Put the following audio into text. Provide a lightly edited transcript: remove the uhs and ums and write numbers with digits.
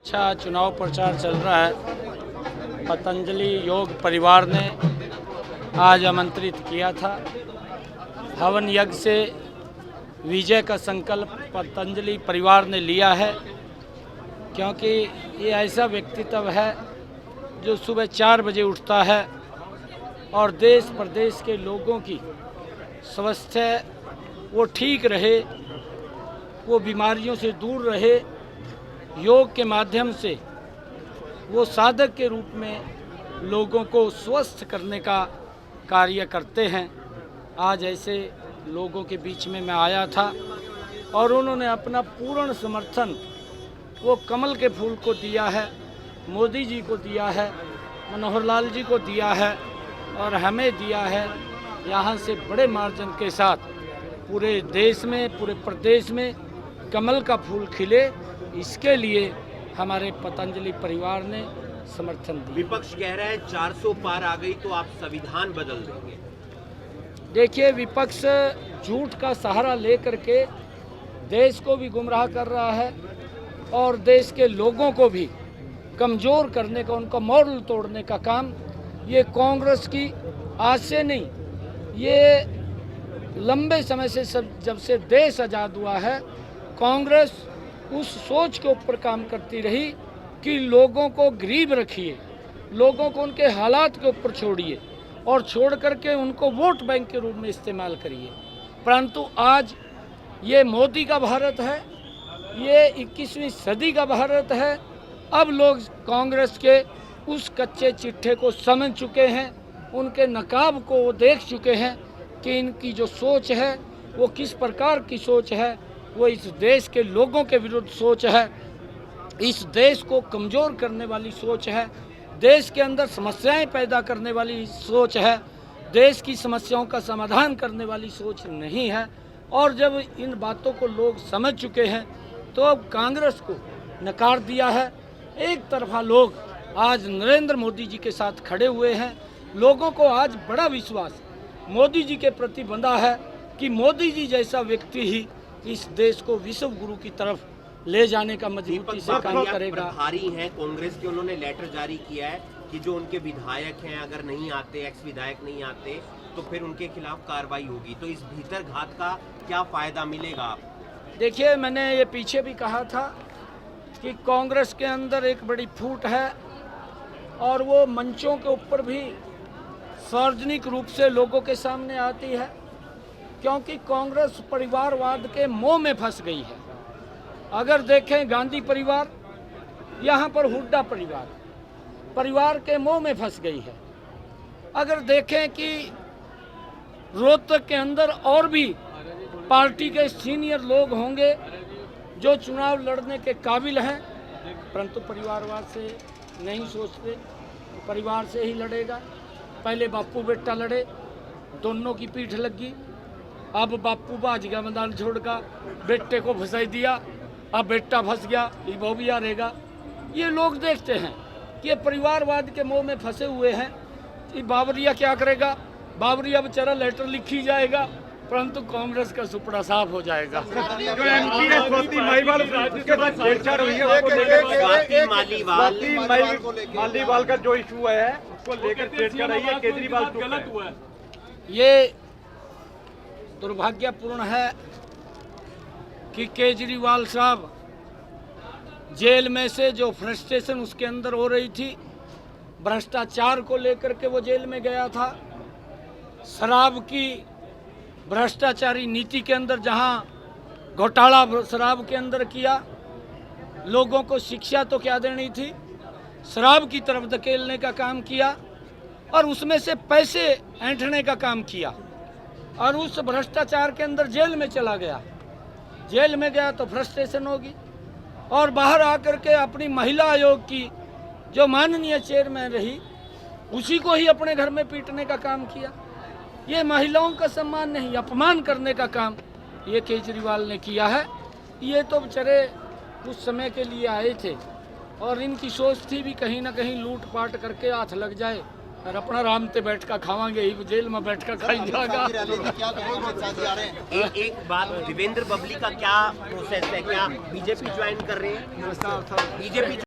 अच्छा चुनाव प्रचार चल रहा है। पतंजलि योग परिवार ने आज आमंत्रित किया था। हवन यज्ञ से विजय का संकल्प पतंजलि परिवार ने लिया है, क्योंकि ये ऐसा व्यक्तित्व है जो सुबह 4 बजे उठता है और देश प्रदेश के लोगों की स्वास्थ्य वो ठीक रहे, वो बीमारियों से दूर रहे। योग के माध्यम से वो साधक के रूप में लोगों को स्वस्थ करने का कार्य करते हैं। आज ऐसे लोगों के बीच में मैं आया था और उन्होंने अपना पूर्ण समर्थन वो कमल के फूल को दिया है, मोदी जी को दिया है, मनोहर लाल जी को दिया है और हमें दिया है। यहाँ से बड़े मार्जिन के साथ पूरे देश में, पूरे प्रदेश में कमल का फूल खिले, इसके लिए हमारे पतंजलि परिवार ने समर्थन दिया। विपक्ष कह रहा है 400 पार आ गई तो आप संविधान बदल देंगे। देखिए, विपक्ष झूठ का सहारा लेकर के देश को भी गुमराह कर रहा है और देश के लोगों को भी कमज़ोर करने का, उनका मॉरल तोड़ने का काम ये कांग्रेस की आज से नहीं, ये लंबे समय से जब से देश आज़ाद हुआ है, कांग्रेस उस सोच के ऊपर काम करती रही कि लोगों को गरीब रखिए, लोगों को उनके हालात के ऊपर छोड़िए और छोड़ करके उनको वोट बैंक के रूप में इस्तेमाल करिए। परंतु आज ये मोदी का भारत है, ये 21वीं सदी का भारत है। अब लोग कांग्रेस के उस कच्चे चिट्ठे को समझ चुके हैं, उनके नकाब को वो देख चुके हैं कि इनकी जो सोच है वो किस प्रकार की सोच है। वो इस देश के लोगों के विरुद्ध सोच है, इस देश को कमज़ोर करने वाली सोच है, देश के अंदर समस्याएं पैदा करने वाली सोच है, देश की समस्याओं का समाधान करने वाली सोच नहीं है। और जब इन बातों को लोग समझ चुके हैं तो अब कांग्रेस को नकार दिया है। एक तरफा लोग आज नरेंद्र मोदी जी के साथ खड़े हुए हैं। लोगों को आज बड़ा विश्वास मोदी जी के प्रति बंधा है कि मोदी जी जैसा व्यक्ति ही इस देश को विश्व गुरु की तरफ ले जाने का मजबूती से काम करेगा। प्रभारी हैं कांग्रेस के, उन्होंने लेटर जारी किया है कि जो उनके विधायक हैं अगर नहीं आते, एक्स विधायक नहीं आते तो फिर उनके खिलाफ कार्रवाई होगी। तो इस भीतर घात का क्या फायदा मिलेगा? देखिए, मैंने ये पीछे भी कहा था कि कांग्रेस के अंदर एक बड़ी फूट है और वो मंचों के ऊपर भी सार्वजनिक रूप से लोगों के सामने आती है, क्योंकि कांग्रेस परिवारवाद के मोह में फंस गई है। अगर देखें गांधी परिवार, यहाँ पर हुड्डा परिवार के मोह में फंस गई है। अगर देखें कि रोहतक के अंदर और भी पार्टी के सीनियर लोग होंगे जो चुनाव लड़ने के काबिल हैं, परंतु परिवारवाद से नहीं सोचते, परिवार से ही लड़ेगा। पहले बापू बेटा लड़े, दोनों की पीठ लगी, अब बापू बाज गया मैदान छोड़कर, बेटे को फंसा दिया, अब बेटा फंस गया, ये वो भी हारेगा। ये लोग देखते हैं कि ये परिवारवाद के मोह में फंसे हुए हैं। ये बाबरिया क्या करेगा? बाबरिया बेचारा लेटर लिखी जाएगा, परंतु कांग्रेस का सुपड़ा साफ हो जाएगा। मालीवाल का जो इशू है उसको लेकर केजरीवाल गलत हुआ है। ये दुर्भाग्यपूर्ण है कि केजरीवाल साहब जेल में से जो फ्रस्ट्रेशन उसके अंदर हो रही थी, भ्रष्टाचार को लेकर के वो जेल में गया था। शराब की भ्रष्टाचारी नीति के अंदर जहां घोटाला शराब के अंदर किया, लोगों को शिक्षा तो क्या देनी थी, शराब की तरफ धकेलने का काम किया और उसमें से पैसे ऐंठने का काम किया और उस भ्रष्टाचार के अंदर जेल में चला गया। जेल में गया तो फ्रस्ट्रेशन होगी और बाहर आकर के अपनी महिला आयोग की जो माननीय चेयरमैन रही, उसी को ही अपने घर में पीटने का काम किया। ये महिलाओं का सम्मान नहीं, अपमान करने का काम ये केजरीवाल ने किया है। ये तो बेचारे कुछ समय के लिए आए थे और इनकी सोच थी भी कहीं ना कहीं लूट पाट करके हाथ लग जाए और अपना आराम से बैठ कर खावांगे, ही जेल में बैठ कर खाई जाएगा। एक बात, देवेंद्र बबली का क्या प्रोसेस है? क्या बीजेपी ज्वाइन कर रहे हैं? बीजेपी